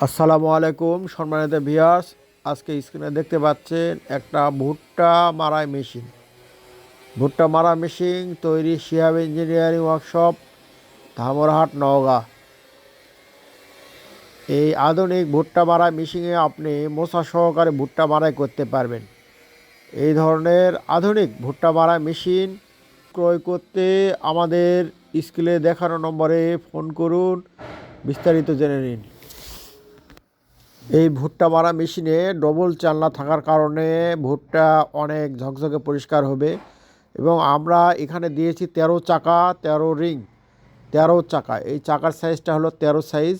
আসসালামু আলাইকুম সম্মানিত ভিউয়ার্স। আজকে স্ক্রিনে দেখতে পাচ্ছেন একটা ভুট্টা মারাই মেশিন। ভুট্টা মারা মেশিন তৈরি শিহাব ইঞ্জিনিয়ারিং ওয়ার্কশপ, ধামরহাট, নওগাঁ। এই আধুনিক ভুট্টা মারাই মেশিনে আপনি মোছা সহকারে ভুট্টা মারাই করতে পারবেন। এই ধরনের আধুনিক ভুট্টা মারাই মেশিন ক্রয় করতে আমাদের স্ক্রিনে দেখানো নম্বরে ফোন করুন, বিস্তারিত জেনে নিন। এই ভুট্টা মারা মেশিনে ডবল চালনা থাকার কারণে ভুট্টা অনেক ঝকঝকে পরিষ্কার হবে। এবং আমরা এখানে দিয়েছি 13 চাকা, 13 রিং, 13 চাকা। এই চাকার সাইজটা হলো 13 সাইজ।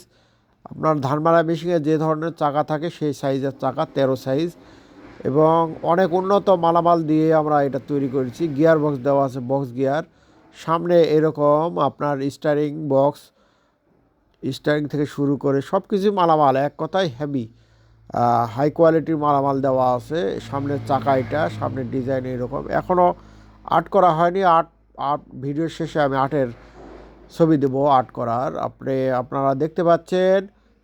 আপনার ধান মারা মেশিনে যে ধরনের চাকা থাকে সেই সাইজের চাকা 13 সাইজ। এবং অনেক উন্নত মালামাল দিয়ে আমরা এটা তৈরি করেছি। গিয়ার বক্স দেওয়া আছে, বক্স গিয়ার। সামনে এরকম আপনার স্টারিং বক্স, স্টারিং থেকে শুরু করে সব কিছু মালামাল, এক কথায় হেভি হাই কোয়ালিটির মালামাল দেওয়া আছে। সামনের চাকা এটা, সামনের ডিজাইন এরকম। এখনও আর্ট করা হয়নি। আর্ট ভিডিওর শেষে আমি আর্টের ছবি দেবো আর্ট করার। আপনারা দেখতে পাচ্ছেন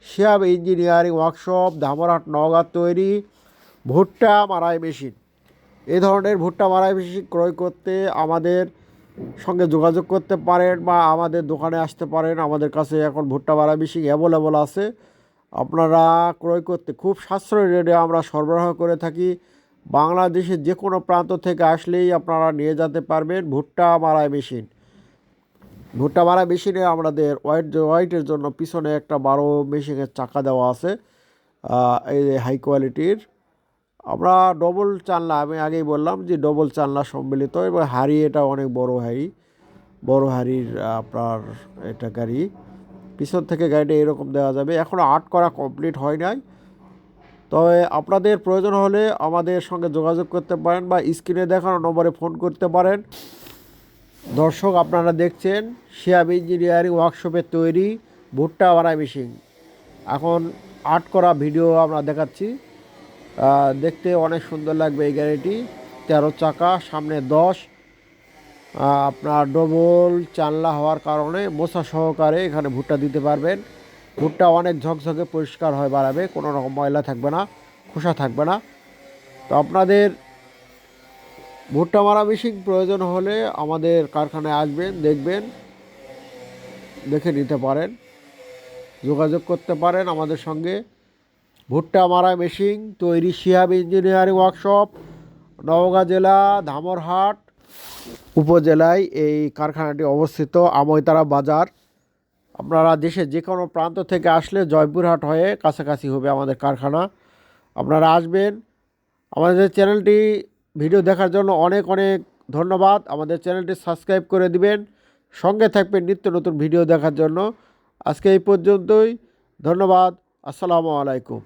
শিহাব ইঞ্জিনিয়ারিং ওয়ার্কশপ, ধামরহাট, নওগাঁ তৈরি ভুট্টা মারাই মেশিন। এই ধরনের ভুট্টা মারাই মেশিন ক্রয় করতে আমাদের সঙ্গে যোগাযোগ করতে পারেন বা আমাদের দোকানে আসতে পারেন। আমাদের কাছে এখন ভুট্টা মারাই মেশিন অ্যাভেলেবল আছে। আপনারা ক্রয় করতে খুব সাশ্রয়ী রেটে আমরা সরবরাহ করে থাকি। বাংলাদেশের যে কোনো প্রান্ত থেকে আসলেই আপনারা নিয়ে যেতে পারবেন ভুট্টা মারাই মেশিন। ভুট্টা মারাই মেশিনে আমাদের ওয়াইটের জন্য পিছনে একটা 12 মেশিনের চাকা দেওয়া আছে, এই হাই কোয়ালিটির। আমরা ডবল চালনা, আমি আগেই বললাম যে ডবল চালনা সম্মিলিত। এবং হাঁড়ি, এটা অনেক বড় হাঁড়ির আপনার এটা গাড়ি। পিছন থেকে গাড়িটা এরকম দেওয়া যাবে। এখনও আর্ট করা কমপ্লিট হয় নাই। তবে আপনাদের প্রয়োজন হলে আমাদের সঙ্গে যোগাযোগ করতে পারেন বা স্ক্রিনে দেখানো নম্বরে ফোন করতে পারেন। দর্শক, আপনারা দেখছেন শিহাব ইঞ্জিনিয়ারিং ওয়ার্কশপের তৈরি ভুট্টা মারাই মেশিন। এখন আর্ট করা ভিডিও আমরা দেখাচ্ছি। দেখতে অনেক সুন্দর লাগবে এই গাড়িটি। 13 চাকা, সামনে 10। আপনার ডবল চালনা হওয়ার কারণে মোছা সহকারে এখানে ভুট্টা দিতে পারবেন। ভুট্টা অনেক ঝকঝকে পরিষ্কার হয় বাড়াবে, কোনো রকম ময়লা থাকবে না, খোসা থাকবে না। তো আপনাদের ভুট্টা মারা মেশিন প্রয়োজন হলে আমাদের কারখানায় আসবেন, দেখবেন, দেখে নিতে পারেন, যোগাযোগ করতে পারেন আমাদের সঙ্গে। ভুট্টা মারা মেশিন তৈরি শিহাব ইঞ্জিনিয়ারিং ওয়ার্কশপ, নওগাঁ জেলা, ধামরহাট উপজেলায় এই কারখানাটি অবস্থিত, আমইতারা বাজার। আপনারা দেশের যে কোনো প্রান্ত থেকে আসলে জয়পুরহাট হয়ে কাছাকাছি হবে আমাদের কারখানা। আপনারা আসবেন। আমাদের চ্যানেলটি ভিডিও দেখার জন্য অনেক অনেক ধন্যবাদ। আমাদের চ্যানেলটি সাবস্ক্রাইব করে দিবেন, সঙ্গে থাকবেন নিত্য নতুন ভিডিও দেখার জন্য। আজকে এই পর্যন্তই। ধন্যবাদ। আসসালামু আলাইকুম।